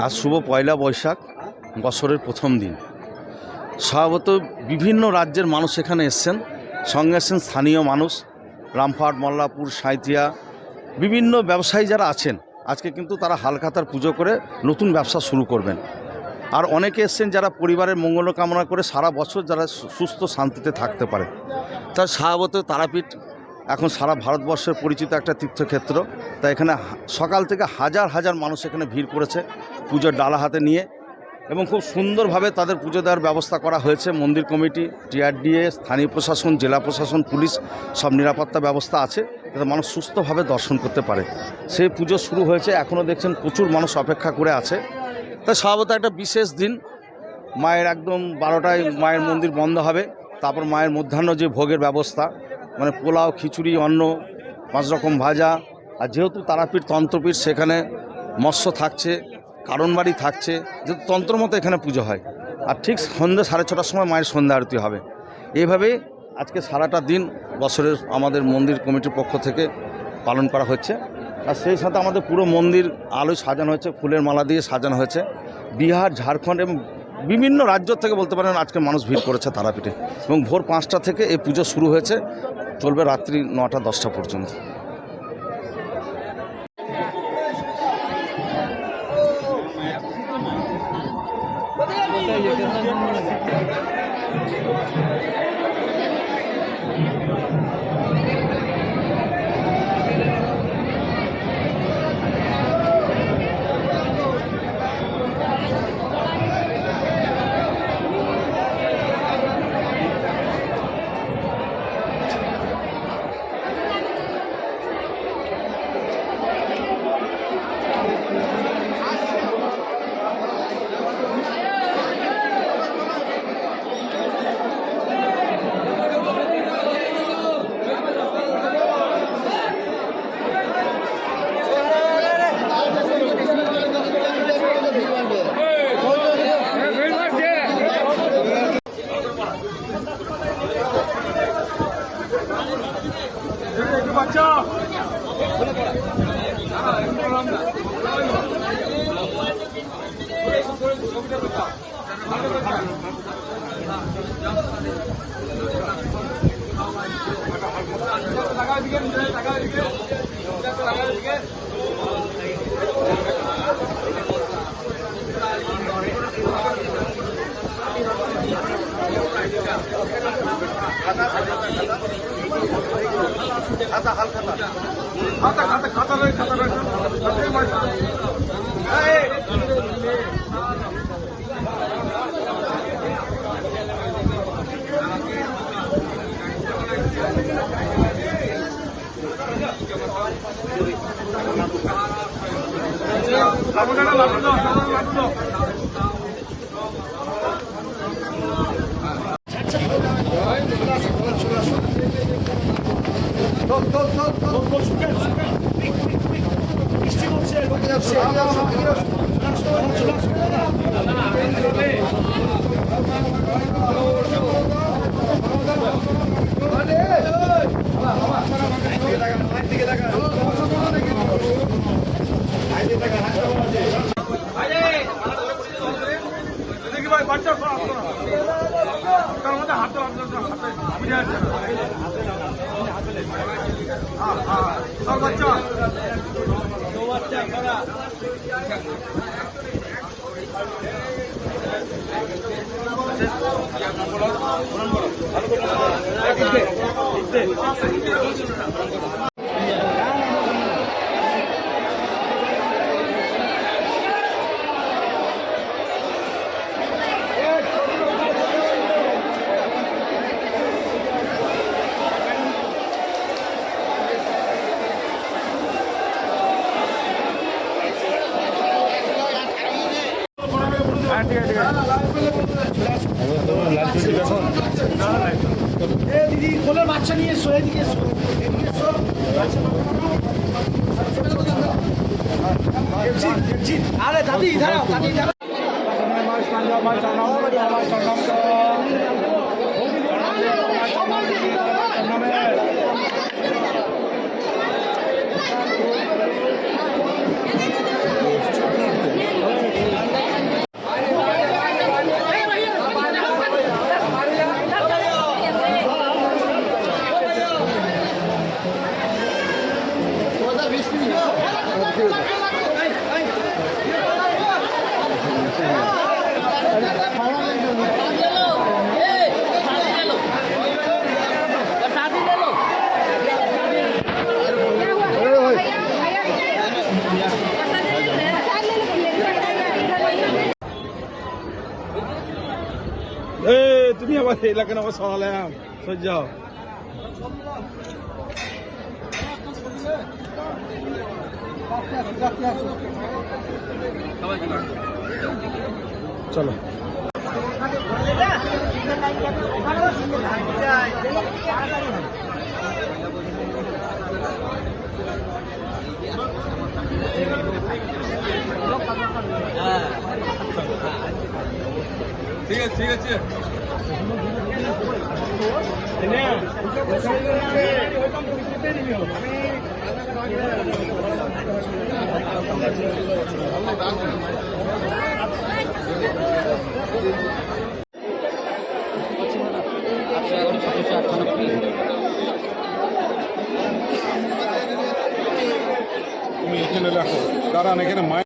আজ শুভ পয়লা বৈশাখ, বছরের প্রথম দিন। স্বভাবত বিভিন্ন রাজ্যের মানুষ এখানে এসছেন, সঙ্গে এসছেন স্থানীয় মানুষ, রামপুরহাট, মল্লারপুর, সাঁইথিয়া, বিভিন্ন ব্যবসায়ী যারা আছেন। আজকে কিন্তু তারা হালখাতার পুজো করে নতুন ব্যবসা শুরু করবেন। আর অনেকে এসছেন যারা পরিবারের মঙ্গল কামনা করে সারা বছর যারা সুস্থ শান্তিতে থাকতে পারে। তার স্বভাবত তারাপীঠ এখন সারা ভারতবর্ষের পরিচিত একটা তীর্থক্ষেত্র। তাই এখানে সকাল থেকে হাজার হাজার মানুষ এখানে ভিড় করেছে পুজোর ডালা হাতে নিয়ে, এবং খুব সুন্দরভাবে তাদের পুজো দেওয়ার ব্যবস্থা করা হয়েছে। মন্দির কমিটি, টিআরডিএ, স্থানীয় প্রশাসন, জেলা প্রশাসন, পুলিশ সব নিরাপত্তা ব্যবস্থা আছে যাতে মানুষ সুস্থভাবে দর্শন করতে পারে। সেই পুজো শুরু হয়েছে, এখনও দেখছেন প্রচুর মানুষ অপেক্ষা করে আছে। তাই স্বভাবত একটা বিশেষ দিন। মায়ের একদম 12টায় মায়ের মন্দির বন্ধ হবে। তারপর মায়ের মধ্যাহ্ন যে ভোগের ব্যবস্থা, মানে পোলাও, খিচুড়ি, অন্ন, 5 রকম ভাজা। আর যেহেতু তারাপীঠ তন্ত্রপীঠ, সেখানে মৎস্য থাকছে, কারণবাড়ি থাকছে, যেহেতু তন্ত্র মতো এখানে পুজো হয়। আর ঠিক সন্ধ্যে 6:30টার সময় মায়ের সন্ধ্যা আরতি হবে। এইভাবেই আজকে সারাটা দিন বছরের আমাদের মন্দির কমিটির পক্ষ থেকে পালন করা হচ্ছে। আর সেই সাথে আমাদের পুরো মন্দির আলোয় সাজানো হয়েছে, ফুলের মালা দিয়ে সাজানো হয়েছে। বিহার, ঝাড়খণ্ড এবং বিভিন্ন রাজ্য থেকে বলতে পারেন আজকে মানুষ ভিড় করেছে তারাপীঠে। এবং ভোর 5টা থেকে এই পুজো শুরু হয়েছে, চলবে রাত্রি 9টা-10টা পর্যন্ত। দিদি কোলের বাচ্চা নিয়ে এসো, এদিকে এসো, এদিকে এসো। আরে দাদি দাঁড়াও, দাদি দাঁড়াও। তুমি আবার এলাকায় আবার সরালাম সহ্য চলো ঠিক আছে ঠিক আছে তুমি এখানে রাখো কারণ এখানে